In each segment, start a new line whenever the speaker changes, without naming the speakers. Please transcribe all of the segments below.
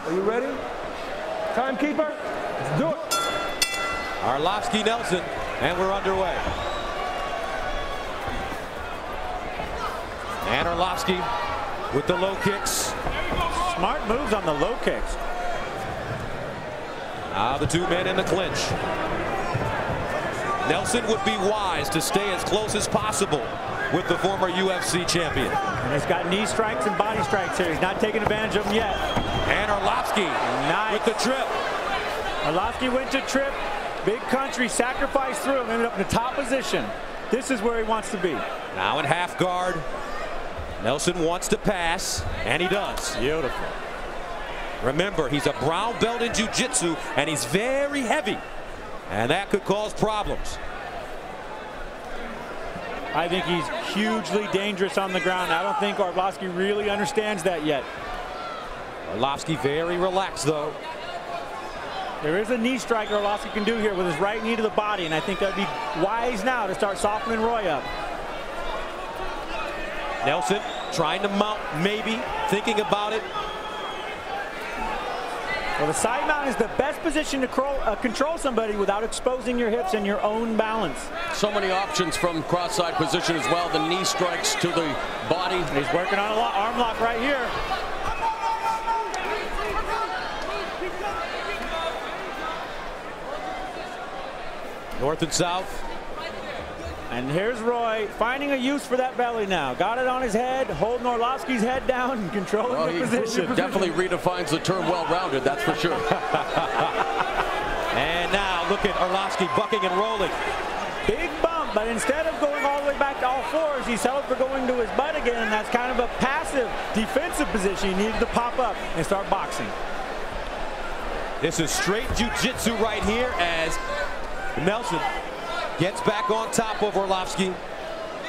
Are you ready? Timekeeper, let's do it.
Arlovski, Nelson, and we're underway. And Arlovski with the low kicks.
Smart moves on the low kicks.
Now the two men in the clinch. Nelson would be wise to stay as close as possible with the former UFC champion.
And he's got knee strikes and body strikes here. He's not taking advantage of them yet.
And Arlovski with the trip.
Arlovski went to trip. Big country, sacrificed through him, ended up in the top position. This is where he wants to be.
Now in half guard. Nelson wants to pass, and he does.
Beautiful.
Remember, he's a brown belt in jiu-jitsu, and he's very heavy. And that could cause problems.
I think he's hugely dangerous on the ground. I don't think Arlovski really understands that yet.
Arlovski very relaxed, though.
There is a knee strike Arlovski can do here with his right knee to the body, and I think that'd be wise now to start softening Roy up.
Nelson trying to mount, maybe, thinking about it.
Well, the side mount is the best position to control somebody without exposing your hips and your own balance.
So many options from cross-side position as well. The knee strikes to the body.
He's working on an arm lock right here.
North and south.
And here's Roy finding a use for that belly now. Got it on his head, holding Arlovski's head down and controlling the position.
Definitely redefines the term well-rounded, that's for sure.
And now look at Arlovski bucking and rolling.
Big bump, but instead of going all the way back to all fours, he's settled for going to his butt again, and that's kind of a passive defensive position. He needed to pop up and start boxing.
This is straight jiu-jitsu right here as Nelson gets back on top of Arlovski.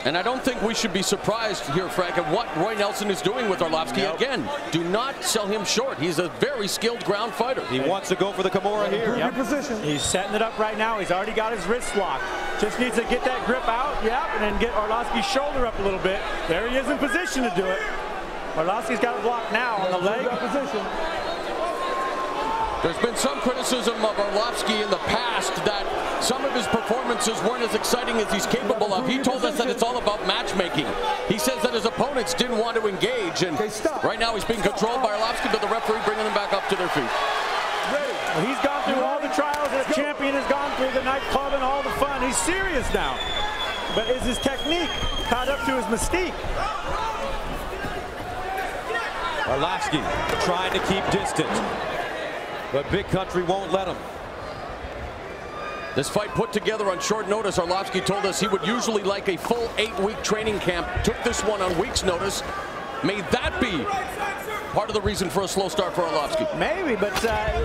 And I don't think we should be surprised here, Frank, at what Roy Nelson is doing with Arlovski. Nope. Again, do not sell him short. He's a very skilled ground fighter.
He wants to go for the Kimura here.
Yep. Position. He's setting it up right now. He's already got his wrist locked. Just needs to get that grip out, and then get Arlovski's shoulder up a little bit. There he is in position to do it. Arlovski's got it blocked now on the leg. Position.
There's been some criticism of Arlovski in the past that some of his performances weren't as exciting as he's capable of. He told us that it's all about matchmaking. He says that his opponents didn't want to engage, and right now he's being controlled by Arlovski, but the referee bringing them back up to their feet.
Well, he's gone through all the trials that a champion has gone through, the nightclub and all the fun. He's serious now. But is his technique caught up to his mystique?
Arlovski trying to keep distance, but Big Country won't let him.
This fight put together on short notice. Arlovski told us he would usually like a full 8-week training camp. Took this one on week's notice. May that be part of the reason for a slow start for Arlovski?
Maybe, but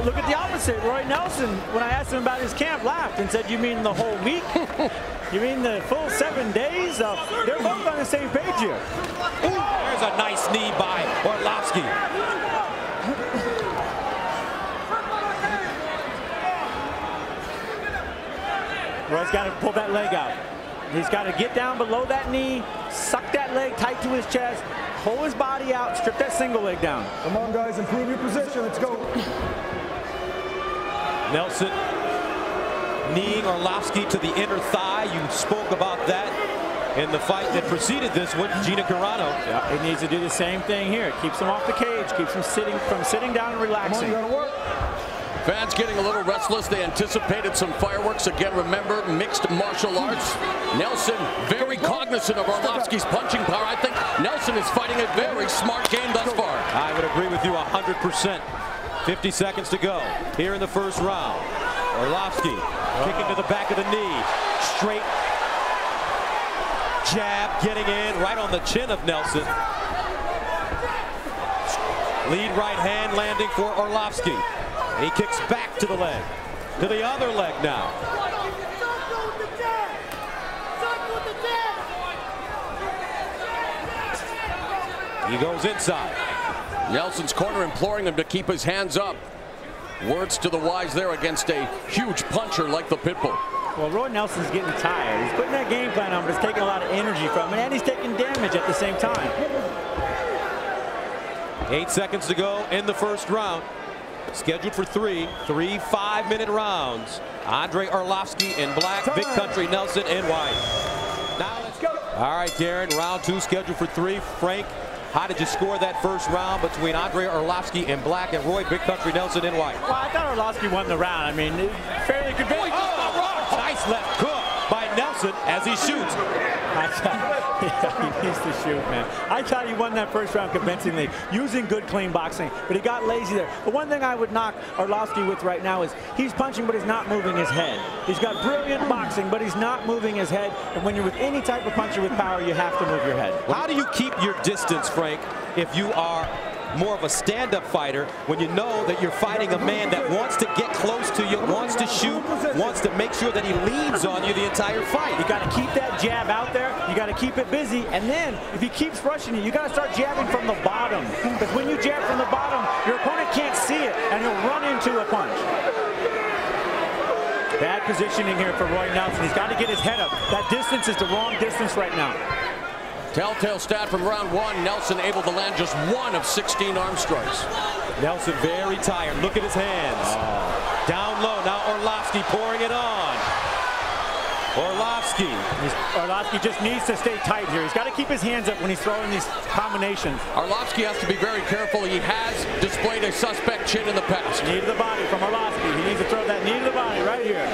look at the opposite. Roy Nelson, when I asked him about his camp, laughed and said, "You mean the whole week? You mean the full 7 days?" They're both on the same page here.
Ooh, there's a nice knee by Arlovski.
Roy's got to pull that leg out. He's got to get down below that knee, suck that leg tight to his chest, pull his body out, strip that single leg down.
Come on, guys, improve your position. Let's go.
Nelson kneeing Arlovski to the inner thigh. You spoke about that in the fight that preceded this one, Gina Carano.
Yeah, he needs to do the same thing here. It keeps him off the cage, keeps him sitting down and relaxing.
Come on, you gotta work.
Fans getting a little restless. They anticipated some fireworks. Again, remember, mixed martial arts. Nelson very cognizant of Arlovski's punching power. I think Nelson is fighting a very smart game thus far.
I would agree with you 100%. 50 seconds to go here in the first round. Arlovski kicking to the back of the knee. Straight jab getting in right on the chin of Nelson. Lead right hand landing for Arlovski. He kicks back to the leg, to the other leg now. He goes inside.
Nelson's corner imploring him to keep his hands up. Words to the wise there against a huge puncher like the Pitbull.
Well, Roy Nelson's getting tired. He's putting that game plan on, but it's taking a lot of energy from him, and he's taking damage at the same time.
8 seconds to go in the first round. scheduled for three 5-minute rounds. Andrei Arlovski in black, Big Country Nelson in white. Now let's go. All right, Karen, round 2 scheduled for 3. Frank, how did you score that first round between Andrei Arlovski in black and Roy Big Country Nelson in white?
Well, I thought Arlovski won the round. I mean, fairly good.
Nice left hook by Nelson as he shoots.
He needs to shoot, man. I thought he won that first round convincingly, using good, clean boxing, but he got lazy there. The one thing I would knock Arlovski with right now is he's punching, but he's not moving his head. He's got brilliant boxing, but he's not moving his head. And when you're with any type of puncher with power, you have to move your head.
How do you keep your distance, Frank, if you are more of a stand-up fighter, when you know that you're fighting a man that wants to get close to you, wants to shoot, wants to make sure that he leans on you the entire fight?
You got to keep that jab out there. You got to keep it busy. And then if he keeps rushing you, you got to start jabbing from the bottom. Because when you jab from the bottom, your opponent can't see it, and he'll run into a punch. Bad positioning here for Roy Nelson. He's got to get his head up. That distance is the wrong distance right now.
Telltale stat from round 1, Nelson able to land just 1 of 16 arm strikes.
Nelson very tired. Look at his hands. Down low. Now Arlovski pouring it on.
Arlovski just needs to stay tight here. He's got to keep his hands up when he's throwing these combinations.
Arlovski has to be very careful. He has displayed a suspect chin in the past.
Knee to the body from Arlovski. He needs to throw that knee to the body right here.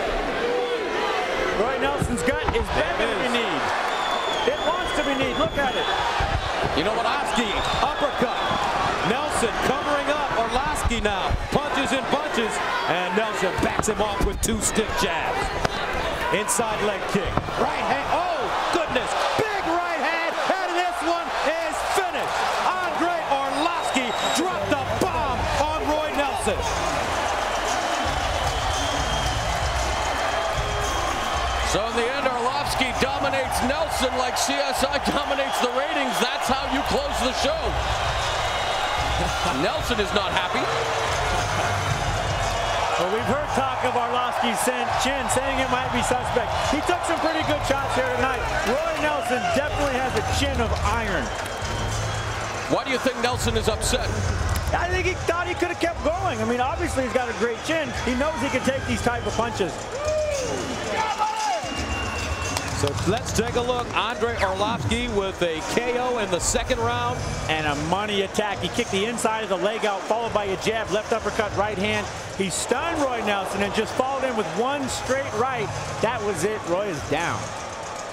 Roy Nelson's gut is better than he needs. It wants to be kneed. Look at it.
You know what? Arlovski, uppercut. Nelson covering up. Arlovski now punches and bunches, and Nelson backs him off with 2 stiff jabs. Inside leg kick. Right hand. Oh, goodness. Big right hand, and this one is finished. Andrei Arlovski dropped the bomb on Roy Nelson.
So in the end, Arlovski dominates Nelson like CSI dominates the ratings. That's how you close the show. Nelson is not happy.
Well, we've heard talk of Arlovski's chin, saying it might be suspect. He took some pretty good shots here tonight. Roy Nelson definitely has a chin of iron.
Why do you think Nelson is upset?
I think he thought he could have kept going. I mean, obviously he's got a great chin. He knows he can take these type of punches.
So let's take a look. Andrei Arlovski with a KO in the 2nd round.
And a money attack. He kicked the inside of the leg out, followed by a jab, left uppercut, right hand. He stunned Roy Nelson and just followed in with 1 straight right. That was it. Roy is down.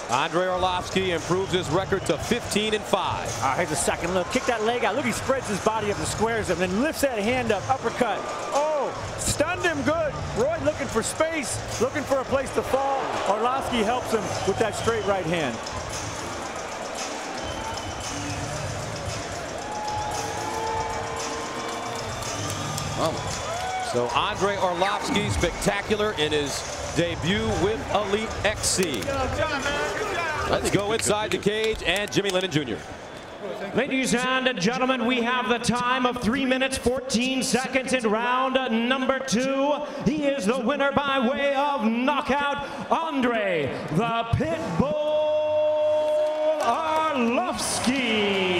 Andrei Arlovski improves his record to 15-5.
Here's a second look. Kick that leg out. Look, he spreads his body up and squares him, then lifts that hand up, uppercut. Oh, stunned him good. Roy looking for space, looking for a place to fall. Arlovski helps him with that straight right hand.
So Andrei Arlovski spectacular in his debut with EliteXC. Let's go inside the cage and Jimmy Lennon Jr.
Ladies and gentlemen, we have the time of 3 minutes, 14 seconds in round number 2. He is the winner by way of knockout, Andrei the Pitbull Arlovski.